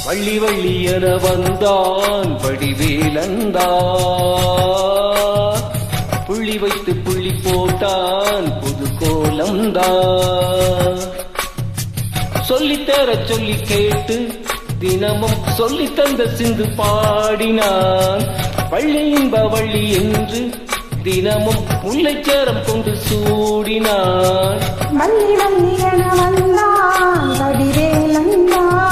வள்ளி வள்ளி என வந்தான் வடிவேலந்தான், புள்ளி வைத்து புள்ளி போட்டான் புது கோலம்தான். சொல்லித்தர சொல்லி கேட்டு தினமும் சொல்லி தந்த சிந்து பாடினான். வள்ளி இன்ப வள்ளி என்று தினமும் முல்லைச்சேரம் கொண்டு சூடினான். வள்ளி வள்ளி என வந்தான் வடிவேலந்தான்,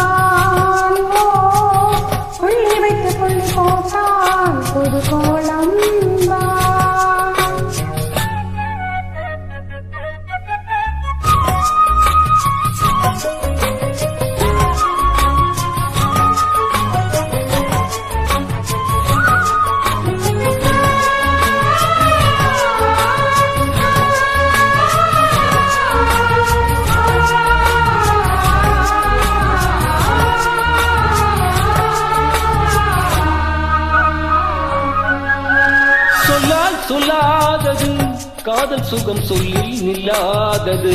புள்ளி வைத்து புள்ளி போட்டான் புது கோலம். சொல்லாதது காதல் சுகம் சொல்லி நில்லாதது.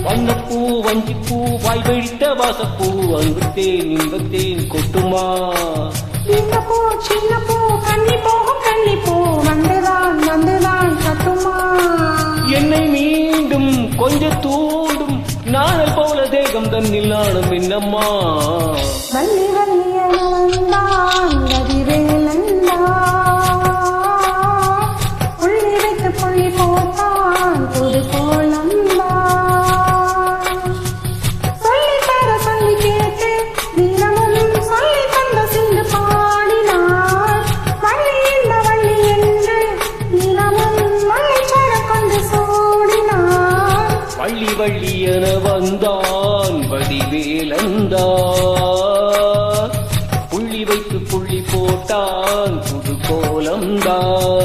வண்ணப்பூ வஞ்சிப்பூ வாய் வெடித்த வாசப்பூ அன்பத்தேன் இன்பத்தேன் கொட்டுமா. சின்னப்பூ சின்னப்பூ கண்ணி போகும் கண்ணிப்பூ வந்துதான் வந்துதான் கட்டுமா. என்னை மீண்டும் கொஞ்ச தூண்டும் நாளை போல தேகம் தன்னில் நானும் என்னம்மா. வள்ளி வள்ளி என வந்தான் வடிவேலந்தான், புள்ளி வைத்து புள்ளி போட்டான் புது கோலம்தான். சொல்லித்தர சொல்லி கேட்டு தினமும் சொல்லி தந்த சிந்து பாடினான். வள்ளி இந்த வள்ளி என்று தினமும் முல்லைச்சேரம் கொண்டு சூடினான். வள்ளி வள்ளி என வந்தான் வடிவேலந்தான், புள்ளி வைத்து புள்ளி போட்டான் புது கோலம்தான்.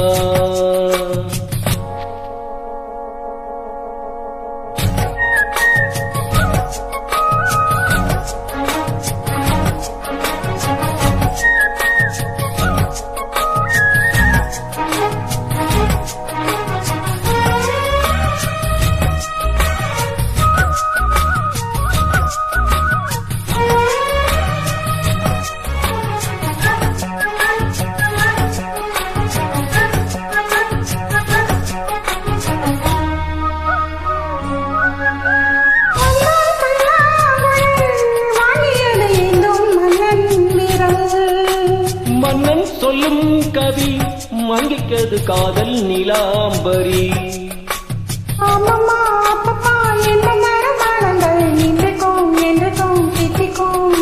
மன்னன் சொல்லும் கவி மங்கிக்கது காதல் நிலாம்பரி. அம்மம்மா அப்பப்பா என்ன மரமானங்கள் நின்றுக்கும் என்றுக்கும் தித்திக்கும்.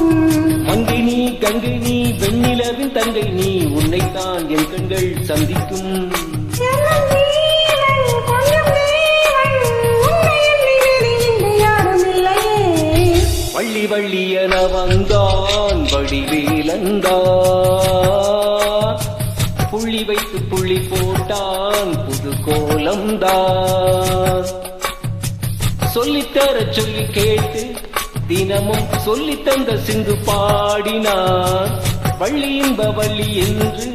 மங்கினி கங்கினி வெண்ணிலவின் தங்கை நீ, உன்னைத்தான் என் கண்கள் சந்திக்கும். வள்ளி வள்ளி என வந்தான் வடிவேலந்தான், புள்ளி வைத்து புள்ளி போட்டான் புது கோலம்தான். சொல்லித்தர சொல்லி கேட்டு தினமும் சொல்லி தந்த சிந்து பாடினான். வள்ளி இன்ப வள்ளி என்று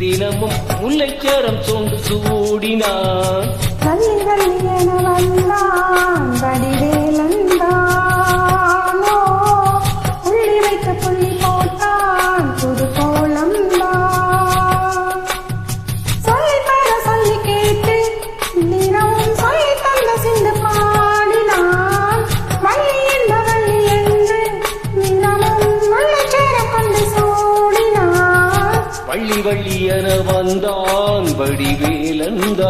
தினமும் முல்லைச்சேரம் சோண்டு சூடினான். வள்ளி வள்ளி என வந்தான் வடிவேலந்தான், புள்ளி வைத்து புள்ளி போட்டான் புது கோலம்தான். சொல்லித்தர சொல்லி கேட்டு தினமும் சொல்லி தந்த சிந்து பாடினான். வள்ளி இந்த வள்ளி என்று தினமும் முல்லைச்சேரம் கொண்டு சூடினான். வள்ளி வள்ளி என வந்தான் வடிவேலந்தான்.